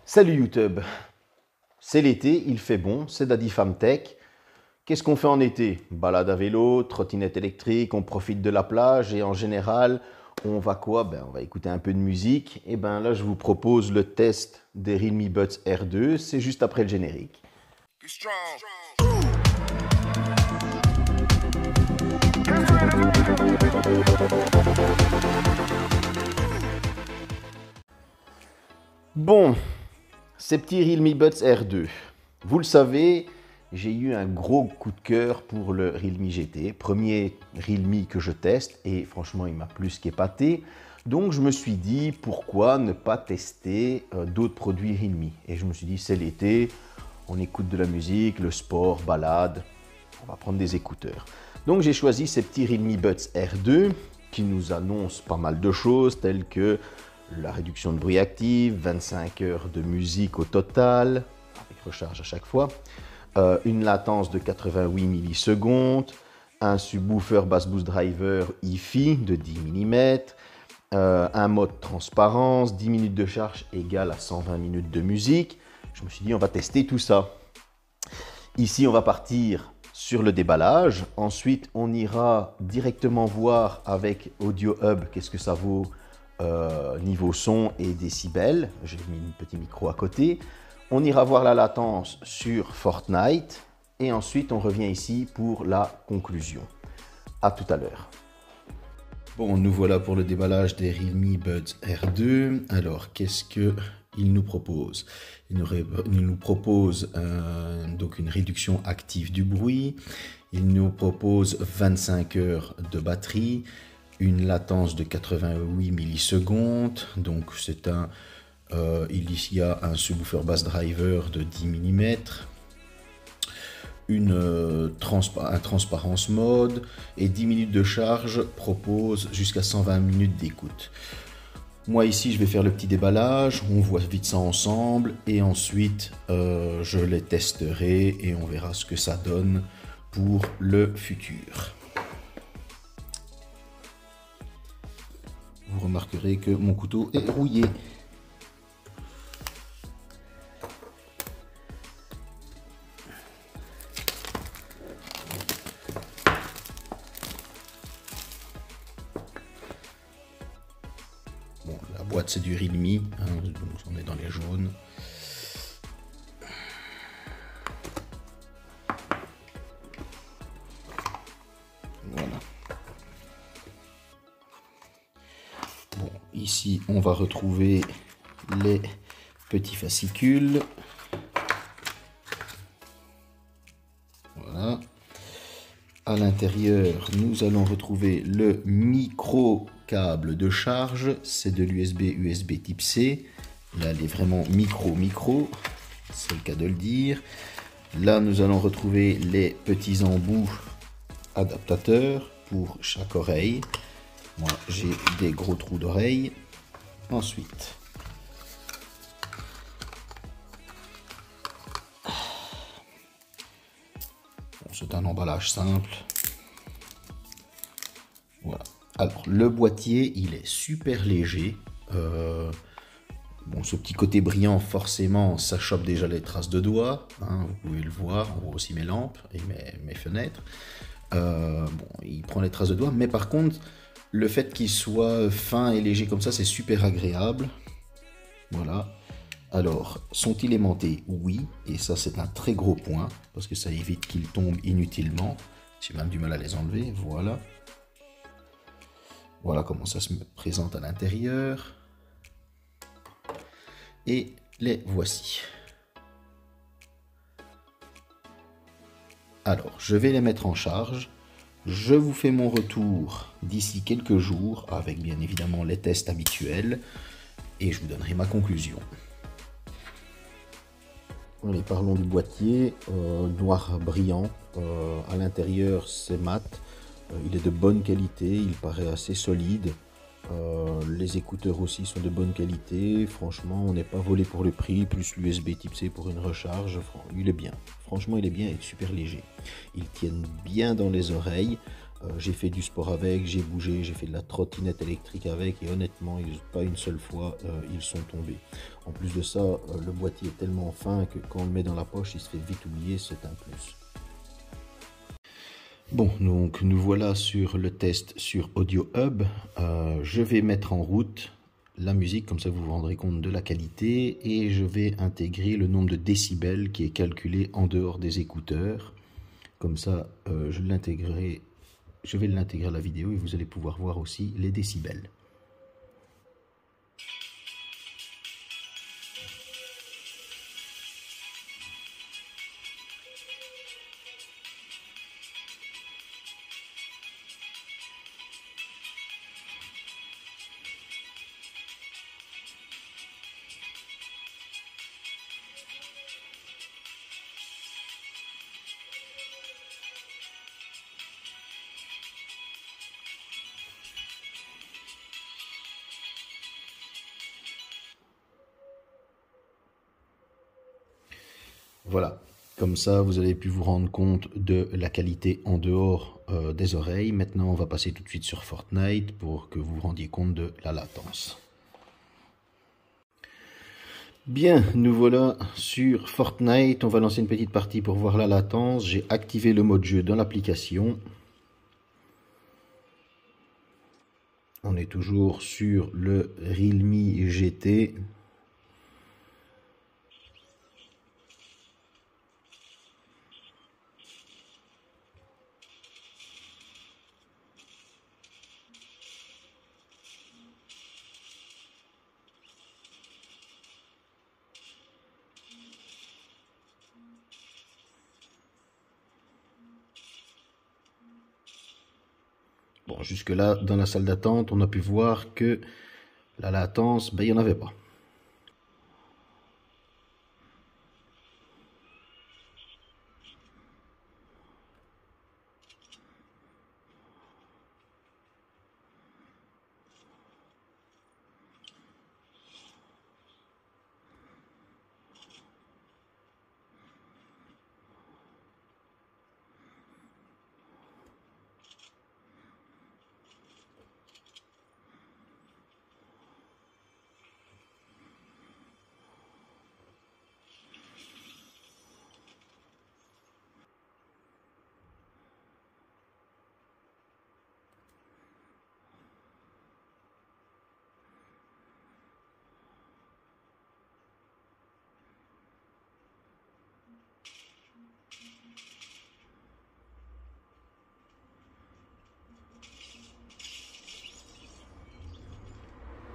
Salut YouTube, c'est l'été, il fait bon, c'est Daddy Fam Tech. Qu'est-ce qu'on fait en été? Balade à vélo, trottinette électrique, on profite de la plage et en général, on va quoi? On va écouter un peu de musique. Et là, je vous propose le test des Realme Buds R2, c'est juste après le générique. Bon, ces petits Realme Buds R2. Vous le savez, j'ai eu un gros coup de cœur pour le Realme GT, premier Realme que je teste et franchement il m'a plus qu'épaté. Donc je me suis dit pourquoi ne pas tester d'autres produits Realme. Et je me suis dit c'est l'été, on écoute de la musique, le sport, balade, on va prendre des écouteurs. Donc j'ai choisi ces petits Realme Buds R2 qui nous annoncent pas mal de choses telles que la réduction de bruit active, 25 heures de musique au total, avec recharge à chaque fois, une latence de 88 millisecondes, un subwoofer Bass Boost Driver hi-fi de 10 mm, un mode transparence, 10 minutes de charge égale à 120 minutes de musique. Je me suis dit on va tester tout ça. Ici on va partir sur le déballage, ensuite on ira directement voir avec Audio Hub qu'est-ce que ça vaut niveau son et décibels. J'ai mis un petit micro à côté. On ira voir la latence sur Fortnite et ensuite on revient ici pour la conclusion. À tout à l'heure. Bon, nous voilà pour le déballage des Realme Buds R2. Alors, qu'est-ce qu'il nous propose? Il nous propose donc une réduction active du bruit. Il nous propose 25 heures de batterie, une latence de 88 millisecondes. Donc, il y a un subwoofer bass driver de 10 mm. Un transparence mode et 10 minutes de charge propose jusqu'à 120 minutes d'écoute. Moi ici je vais faire le petit déballage, on voit vite ça ensemble et ensuite je les testerai et on verra ce que ça donne pour le futur. Vous remarquerez que mon couteau est rouillé. Bon, la boîte c'est du Realme, hein, donc on est dans les jaunes. Voilà. Bon, ici on va retrouver les petits fascicules. Voilà. À l'intérieur, nous allons retrouver le micro câble de charge, c'est de l'USB type C. Là, elle est vraiment micro, c'est le cas de le dire. Là, nous allons retrouver les petits embouts adaptateurs pour chaque oreille. Moi, j'ai des gros trous d'oreille. Ensuite, c'est un emballage simple. Voilà. Alors, le boîtier, il est super léger. Bon, ce petit côté brillant, forcément, ça chope déjà les traces de doigts. Hein, vous pouvez le voir. On voit aussi mes lampes et mes fenêtres. Bon, il prend les traces de doigts. Mais par contre, le fait qu'il soit fin et léger comme ça, c'est super agréable. Voilà. Alors, sont-ils aimantés? Oui, et ça c'est un très gros point, parce que ça évite qu'ils tombent inutilement. J'ai même du mal à les enlever, voilà. Voilà comment ça se présente à l'intérieur. Et les voici. Alors, je vais les mettre en charge. Je vous fais mon retour d'ici quelques jours, avec bien évidemment les tests habituels, et je vous donnerai ma conclusion. Allez, parlons du boîtier, noir brillant, à l'intérieur c'est mat, il est de bonne qualité, il paraît assez solide, les écouteurs aussi sont de bonne qualité, franchement on n'est pas volé pour le prix, plus l'USB type C pour une recharge, il est bien, franchement il est bien et super léger, ils tiennent bien dans les oreilles, J'ai fait du sport avec, j'ai bougé, j'ai fait de la trottinette électrique avec et honnêtement, pas une seule fois, ils sont tombés. En plus de ça, le boîtier est tellement fin que quand on le met dans la poche, il se fait vite oublier, c'est un plus. Bon, donc nous voilà sur le test sur Audio Hub. Je vais mettre en route la musique, comme ça vous vous rendrez compte de la qualité, et je vais intégrer le nombre de décibels qui est calculé en dehors des écouteurs. Comme ça, je vais l'intégrer à la vidéo et vous allez pouvoir voir aussi les décibels. Voilà, comme ça vous avez pu vous rendre compte de la qualité en dehors des oreilles. Maintenant on va passer tout de suite sur Fortnite pour que vous vous rendiez compte de la latence. Bien, nous voilà sur Fortnite. On va lancer une petite partie pour voir la latence. J'ai activé le mode jeu dans l'application. On est toujours sur le Realme GT. Bon, jusque-là, dans la salle d'attente, on a pu voir que la latence, ben, il n'y en avait pas.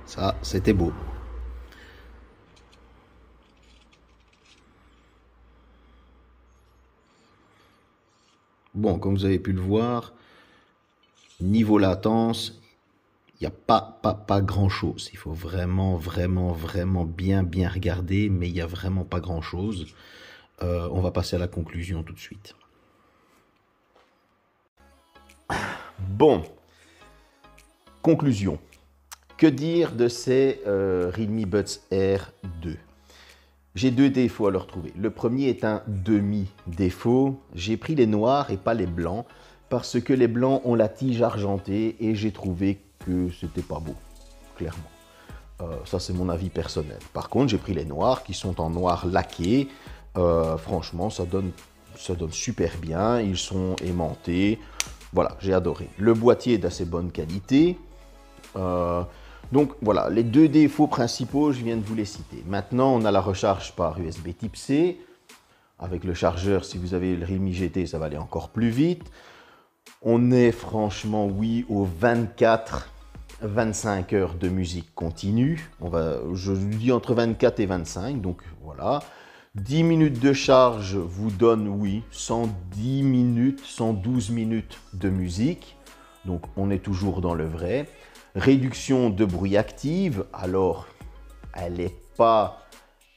Ça, c'était beau. Bon, comme vous avez pu le voir, niveau latence, il n'y a pas grand-chose. Il faut vraiment bien regarder, mais il n'y a vraiment pas grand-chose. On va passer à la conclusion tout de suite. Bon, conclusion. Que dire de ces Realme Buds Air 2? J'ai deux défauts à leur trouver. Le premier est un demi-défaut. J'ai pris les noirs et pas les blancs parce que les blancs ont la tige argentée et j'ai trouvé que c'était pas beau, clairement. Ça, c'est mon avis personnel. Par contre, j'ai pris les noirs qui sont en noir laqué. Franchement, ça donne super bien. Ils sont aimantés. Voilà, j'ai adoré. Le boîtier est d'assez bonne qualité. Donc voilà, les deux défauts principaux, je viens de vous les citer. Maintenant, on a la recharge par USB type C. Avec le chargeur, si vous avez le Realme GT, ça va aller encore plus vite. On est franchement, oui, aux 24-25 heures de musique continue. Je dis entre 24 et 25, donc voilà. 10 minutes de charge vous donne, oui, 110 minutes, 112 minutes de musique. Donc on est toujours dans le vrai. Réduction de bruit active, alors elle n'est pas,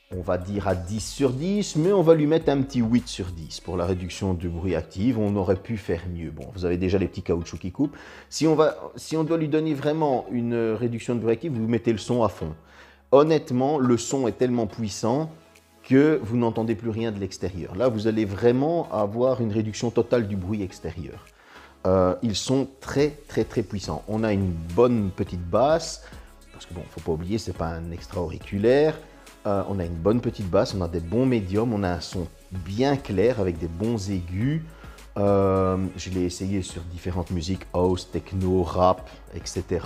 on va dire, à 10 sur 10, mais on va lui mettre un petit 8 sur 10 pour la réduction de bruit active. On aurait pu faire mieux. Bon, vous avez déjà les petits caoutchoucs qui coupent. Si on doit lui donner vraiment une réduction de bruit active, vous mettez le son à fond. Honnêtement, le son est tellement puissant que vous n'entendez plus rien de l'extérieur. Là, vous allez vraiment avoir une réduction totale du bruit extérieur. Ils sont très puissants. On a une bonne petite basse, parce que bon, faut pas oublier, c'est pas un extra-auriculaire. On a une bonne petite basse, on a des bons médiums, on a un son bien clair avec des bons aigus. Je l'ai essayé sur différentes musiques, house, techno, rap, etc.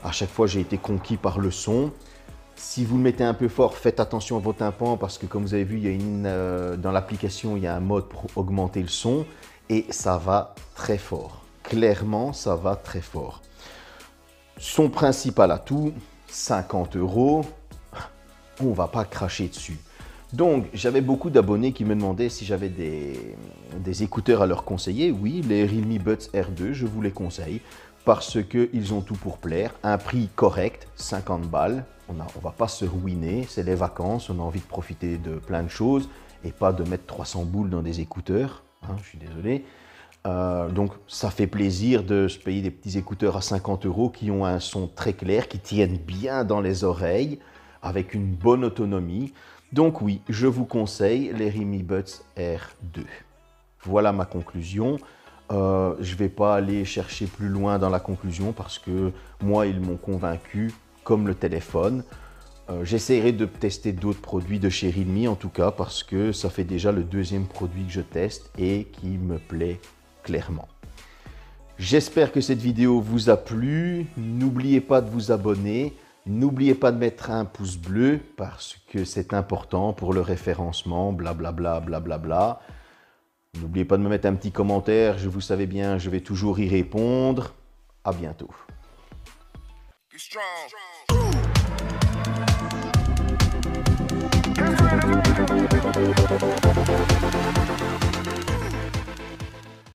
À chaque fois, j'ai été conquis par le son. Si vous le mettez un peu fort, faites attention à vos tympans parce que comme vous avez vu, il y a dans l'application, il y a un mode pour augmenter le son et ça va très fort. Clairement, ça va très fort. Son principal atout, 50 €, on ne va pas cracher dessus. Donc, j'avais beaucoup d'abonnés qui me demandaient si j'avais des écouteurs à leur conseiller. Oui, les Realme Buds R2, je vous les conseille parce qu'ils ont tout pour plaire. Un prix correct, 50 balles. On ne va pas se ruiner, c'est les vacances, on a envie de profiter de plein de choses et pas de mettre 300 boules dans des écouteurs. Hein, je suis désolé. Donc, ça fait plaisir de se payer des petits écouteurs à 50 € qui ont un son très clair, qui tiennent bien dans les oreilles, avec une bonne autonomie. Donc oui, je vous conseille les Realme Buds R2. Voilà ma conclusion. Je ne vais pas aller chercher plus loin dans la conclusion parce que moi, ils m'ont convaincu comme le téléphone. J'essaierai de tester d'autres produits de chez Realme en tout cas parce que ça fait déjà le deuxième produit que je teste et qui me plaît clairement. J'espère que cette vidéo vous a plu. N'oubliez pas de vous abonner. N'oubliez pas de mettre un pouce bleu parce que c'est important pour le référencement, blablabla, blablabla. N'oubliez pas de me mettre un petit commentaire, vous savez bien, je vais toujours y répondre. À bientôt. Be strong.